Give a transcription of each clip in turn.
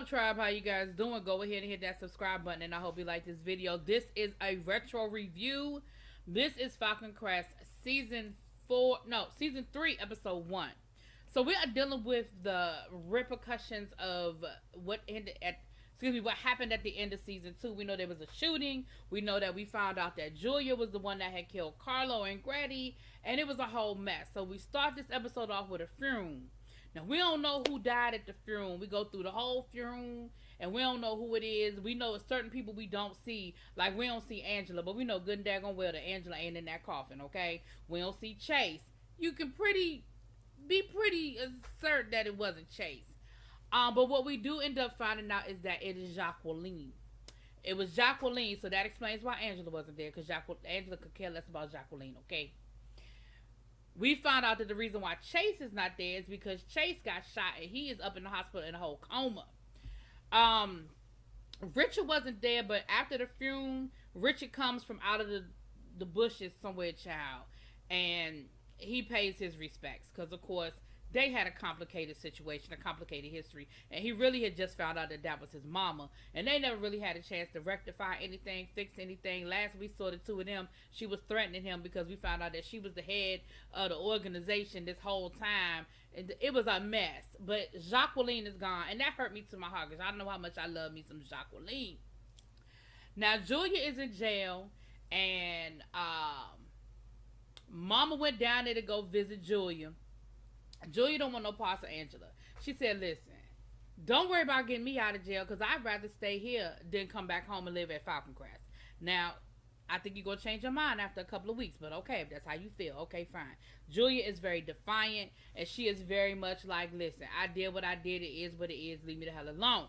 up, tribe? How you guys doing? Go ahead and hit that subscribe button, and I hope you like this video. This is a retro review. This is Falcon Crest season 3, episode 1. So we are dealing with the repercussions of what happened at the end of season 2. We know there was a shooting. We know that we found out that Julia was the one that had killed Carlo and Grady, and it was a whole mess. So we start this episode off with a funeral. Now, we don't know who died at the funeral. We go through the whole funeral, and we don't know who it is. We know certain people we don't see. Like, we don't see Angela, but we know good and daggone well that Angela ain't in that coffin, okay? We don't see Chase. You can be pretty certain that it wasn't Chase. But what we do end up finding out is that it is Jacqueline. It was Jacqueline, so that explains why Angela wasn't there, because Angela could care less about Jacqueline, okay? We found out that the reason why Chase is not there is because Chase got shot and he is up in the hospital in a whole coma. Richard wasn't there, but after the funeral, Richard comes from out of the bushes somewhere, child, and he pays his respects because, of course, they had a complicated situation, a complicated history, and he really had just found out that that was his mama, and they never really had a chance to rectify anything, fix anything. Last we saw the two of them, she was threatening him because we found out that she was the head of the organization this whole time, and it was a mess. But Jacqueline is gone, and that hurt me to my heart because I know how much I love me some Jacqueline. Now, Julia is in jail, and Mama went down there to go visit Julia. Julia don't want no parts of Angela. She said, listen, don't worry about getting me out of jail because I'd rather stay here than come back home and live at Falcon Crest. Now, I think you're going to change your mind after a couple of weeks, but okay, if that's how you feel, okay, fine. Julia is very defiant, and she is very much like, listen, I did what I did. It is what it is. Leave me the hell alone.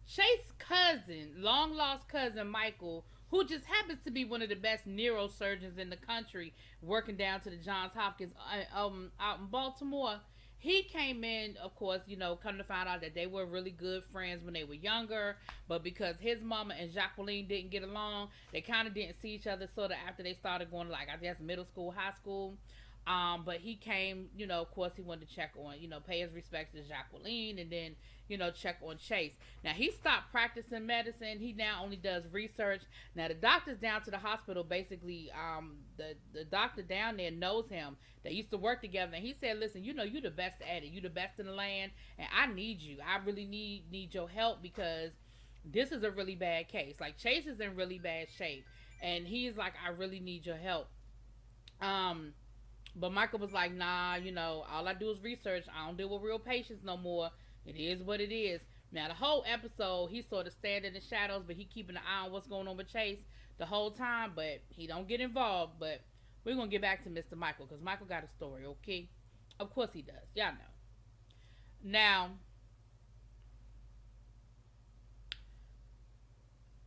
Chase's cousin, long-lost cousin Michael, who just happens to be one of the best neurosurgeons in the country, working down to the Johns Hopkins out in Baltimore. He came in, of course, come to find out that they were really good friends when they were younger, but because his mama and Jacqueline didn't get along, they kind of didn't see each other sort of after they started going, like, I guess, middle school, high school. But he came, of course, he wanted to check on, pay his respects to Jacqueline, and then, check on Chase. Now, he stopped practicing medicine. He now only does research. Now, the doctors down to the hospital, basically, the doctor down there knows him. They used to work together, and he said, listen, you're the best at it. You're the best in the land, and I need you. I really need your help because this is a really bad case. Like, Chase is in really bad shape, and he's like, I really need your help. But Michael was like, nah, all I do is research. I don't deal with real patients no more. It is what it is. Now, the whole episode, he sort of standing in the shadows, but he keeping an eye on what's going on with Chase the whole time, but he don't get involved. But we're going to get back to Mr. Michael, because Michael got a story, okay? Of course he does. Y'all know. Now,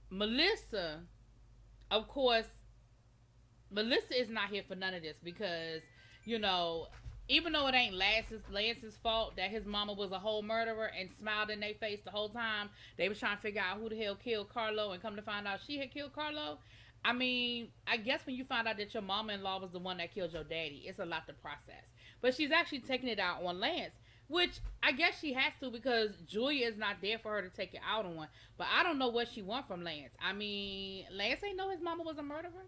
Melissa, of course, Melissa is not here for none of this because, even though it ain't Lance's fault that his mama was a whole murderer and smiled in their face the whole time, they was trying to figure out who the hell killed Carlo, and come to find out she had killed Carlo. I mean, I guess when you find out that your mama-in-law was the one that killed your daddy, it's a lot to process. But she's actually taking it out on Lance, which I guess she has to because Julia is not there for her to take it out on. But I don't know what she wants from Lance. I mean, Lance ain't know his mama was a murderer.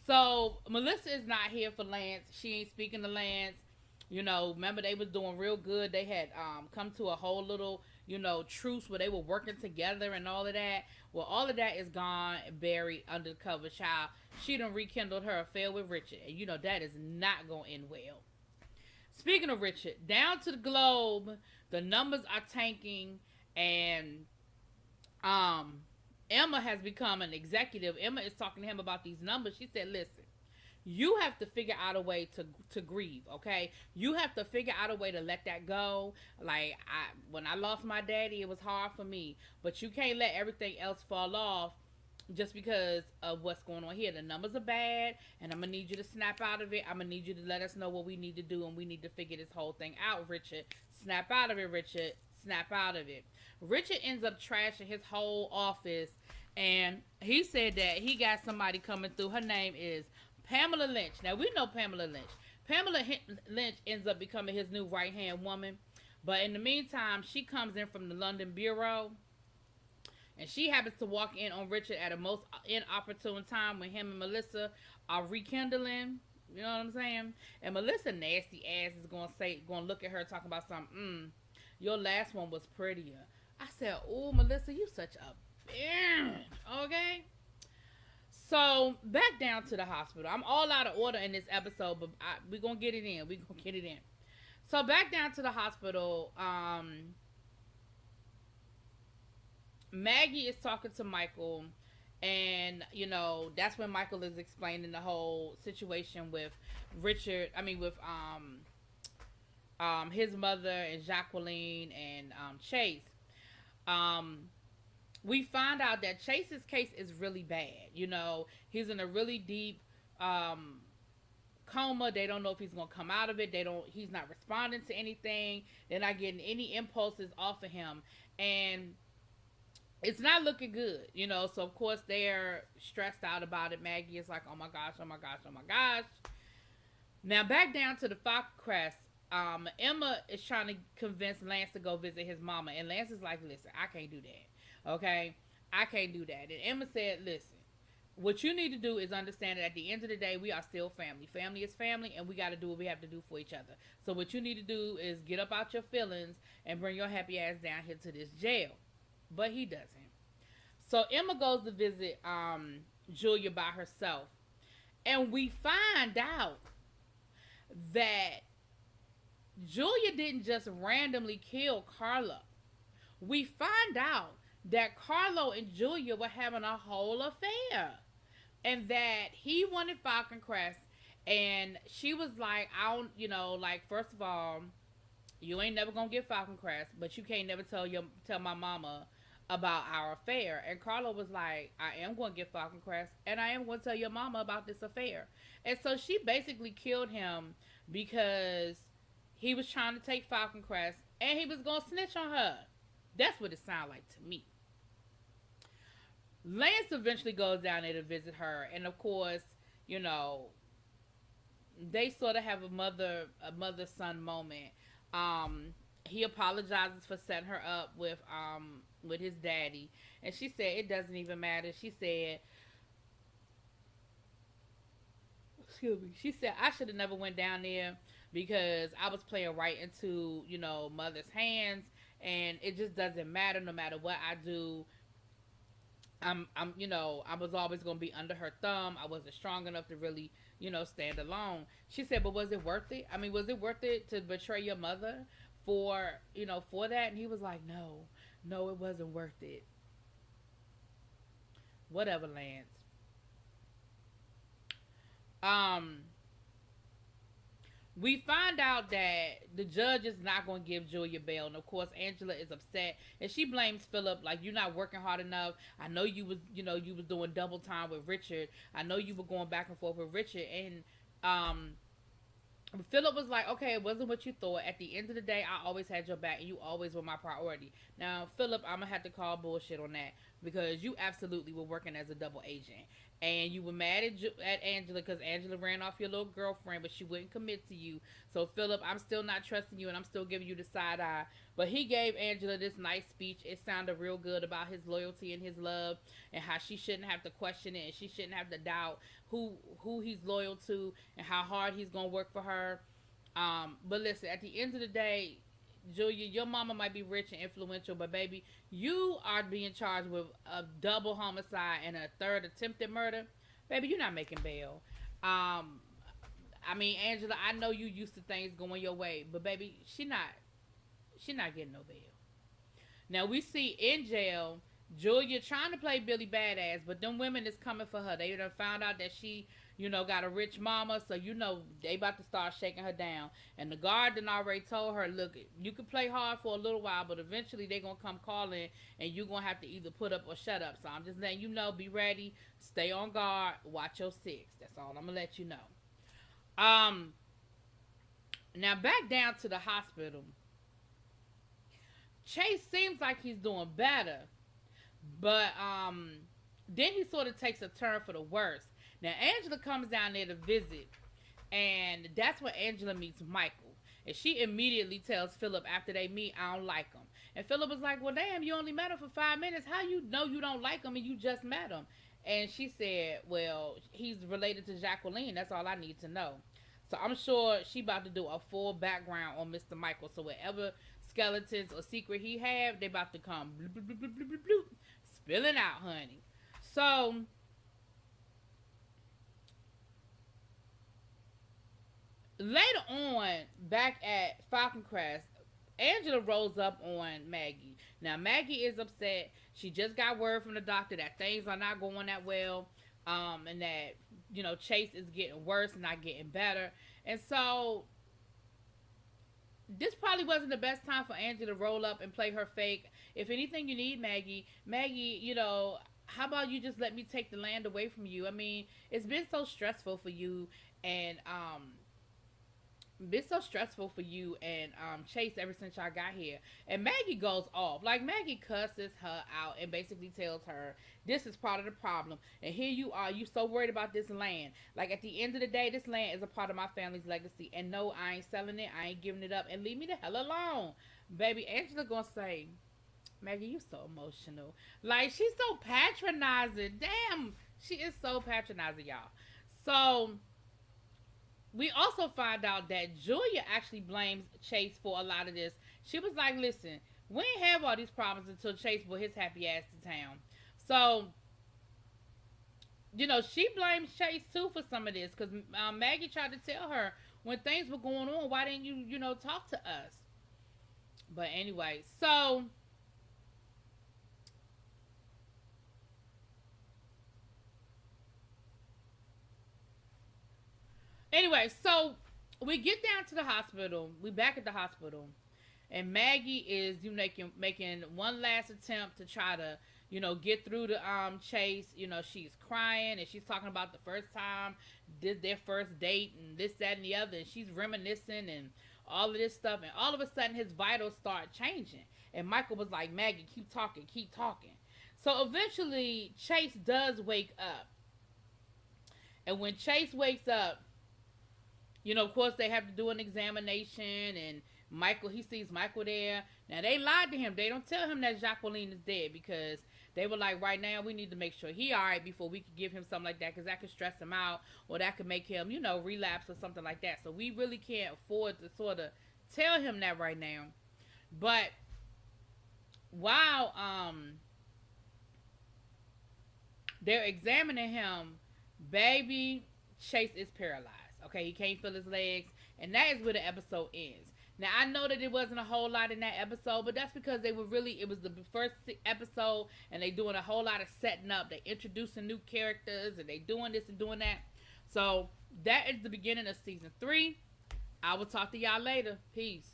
So, Melissa is not here for Lance. She ain't speaking to Lance. Remember they was doing real good. They had come to a whole little, truce where they were working together and all of that. Well, all of that is gone, buried under the cover, child. She done rekindled her affair with Richard. And that is not going to end well. Speaking of Richard, down to the globe, the numbers are tanking, and Emma has become an executive. Emma is talking to him about these numbers. She said, listen, you have to figure out a way to grieve, okay? You have to figure out a way to let that go. Like, when I lost my daddy, it was hard for me. But you can't let everything else fall off just because of what's going on here. The numbers are bad, and I'm going to need you to snap out of it. I'm going to need you to let us know what we need to do, and we need to figure this whole thing out, Richard. Snap out of it, Richard. Snap out of it. Richard ends up trashing his whole office, and he said that he got somebody coming through. Her name is Pamela Lynch. Now we know Pamela Lynch. Lynch ends up becoming his new right hand woman. But in the meantime, she comes in from the London Bureau. And she happens to walk in on Richard at a most inopportune time when him and Melissa are rekindling. You know what I'm saying? And Melissa nasty ass is gonna look at her talking about something. Your last one was prettier. I said, "Oh, Melissa, you such a bitch." Okay. So back down to the hospital. I'm all out of order in this episode, but we're gonna get it in. So back down to the hospital. Maggie is talking to Michael, and that's when Michael is explaining the whole situation with Richard. I mean, with his mother and Jacqueline and Chase. We find out that Chase's case is really bad. He's in a really deep coma. They don't know if he's gonna come out of it. He's not responding to anything. They're not getting any impulses off of him, and it's not looking good, so of course they're stressed out about it. Maggie is like, oh my gosh. Now back down to the Falcon Crest, Emma is trying to convince Lance to go visit his mama, and Lance is like, listen, I can't do that, okay? I can't do that. And Emma said, listen, what you need to do is understand that at the end of the day, we are still family. Family is family, and we got to do what we have to do for each other. So what you need to do is get up out your feelings and bring your happy ass down here to this jail. But he doesn't. So Emma goes to visit Julia by herself. And we find out that Julia didn't just randomly kill Carlo. We find out that Carlo and Julia were having a whole affair. And that he wanted Falcon Crest. And she was like, first of all, you ain't never gonna get Falcon Crest, but you can't never tell my mama about our affair. And Carlo was like, I am going to get Falcon Crest, and I am going to tell your mama about this affair. And so she basically killed him because he was trying to take Falcon Crest, and he was going to snitch on her. That's what it sounded like to me. Lance eventually goes down there to visit her, and of course, they sort of have a mother-son moment. He apologizes for setting her up with his daddy, and she said it doesn't even matter. She said I should have never went down there because I was playing right into mother's hands, and it just doesn't matter. No matter what I do, I was always gonna be under her thumb. I wasn't strong enough to really stand alone. She said, but was it worth it? I mean, was it worth it to betray your mother for that? And he was like, no, it wasn't worth it. Whatever, Lance. We find out that the judge is not going to give Julia bail, and of course Angela is upset, and she blames Philip, like, you're not working hard enough. I know you was doing double time with Richard. I know you were going back and forth with Richard, and Philip was like, okay, it wasn't what you thought. At the end of the day, I always had your back, and you always were my priority. Now, Philip, I'm going to have to call bullshit on that, because you absolutely were working as a double agent. And you were mad at Angela because Angela ran off your little girlfriend, but she wouldn't commit to you. So, Philip, I'm still not trusting you, and I'm still giving you the side eye. But he gave Angela this nice speech. It sounded real good about his loyalty and his love, and how she shouldn't have to question it, and she shouldn't have to doubt who he's loyal to and how hard he's going to work for her. But listen, at the end of the day, Julia, your mama might be rich and influential, but baby, you are being charged with a double homicide and a third attempted murder. Baby, you're not making bail. I mean, Angela, I know you used to things going your way, but baby, she not getting no bail. Now we see in jail Julia trying to play Billy Badass, but them women is coming for her. They done found out that she, got a rich mama, so they about to start shaking her down. And the guard done already told her, look, you can play hard for a little while, but eventually they gonna come calling, and you gonna have to either put up or shut up. So I'm just letting you know, be ready, stay on guard, watch your six. That's all I'm gonna let you know. Now back down to the hospital. Chase seems like he's doing better, but then he sort of takes a turn for the worse. Now, Angela comes down there to visit, and that's when Angela meets Michael. And she immediately tells Philip after they meet, I don't like him. And Philip was like, well, damn, you only met him for 5 minutes. How you know you don't like him and you just met him? And she said, well, he's related to Jacqueline. That's all I need to know. So I'm sure she about to do a full background on Mr. Michael. So whatever skeletons or secret he have, they about to come bloop, bloop, bloop, bloop, bloop, bloop, spilling out, honey. So later on, back at Falcon Crest, Angela rolls up on Maggie. Now, Maggie is upset. She just got word from the doctor that things are not going that well, and that, you know, Chase is getting worse and not getting better. And so, this probably wasn't the best time for Angela to roll up and play her fake. If anything you need, Maggie, you know, how about you just let me take the land away from you? I mean, it's been so stressful for you, and, Chase ever since y'all got here. And Maggie goes off. Like, Maggie cusses her out and basically tells her, this is part of the problem. And here you are, you so worried about this land. Like, at the end of the day, this land is a part of my family's legacy. And no, I ain't selling it. I ain't giving it up. And leave me the hell alone. Baby, Angela gonna say, Maggie, you so emotional. Like, she's so patronizing. Damn, she is so patronizing, y'all. So we also find out that Julia actually blames Chase for a lot of this. She was like, listen, we ain't have all these problems until Chase brought his happy ass to town. So, you know, she blames Chase too for some of this. Because Maggie tried to tell her, when things were going on, why didn't you, you know, talk to us? But anyway, so we get down to the hospital. We back at the hospital, and Maggie is making one last attempt to try to, you know, get through to Chase. You know, she's crying and she's talking about the first time, did their first date and this, that, and the other. And she's reminiscing and all of this stuff. And all of a sudden, his vitals start changing. And Michael was like, Maggie, keep talking, keep talking. So eventually, Chase does wake up. And when Chase wakes up, you know, of course, they have to do an examination, and Michael, he sees Michael there. Now, they lied to him. They don't tell him that Jacqueline is dead, because they were like, right now, we need to make sure he all right before we could give him something like that, because that could stress him out, or that could make him, you know, relapse or something like that. So we really can't afford to sort of tell him that right now. But while they're examining him, baby, Chase is paralyzed. Okay, he can't feel his legs, and that is where the episode ends. Now, I know that it wasn't a whole lot in that episode, but that's because it was the first episode, and they doing a whole lot of setting up. They introducing new characters, and they doing this and doing that. So, that is the beginning of season 3. I will talk to y'all later. Peace.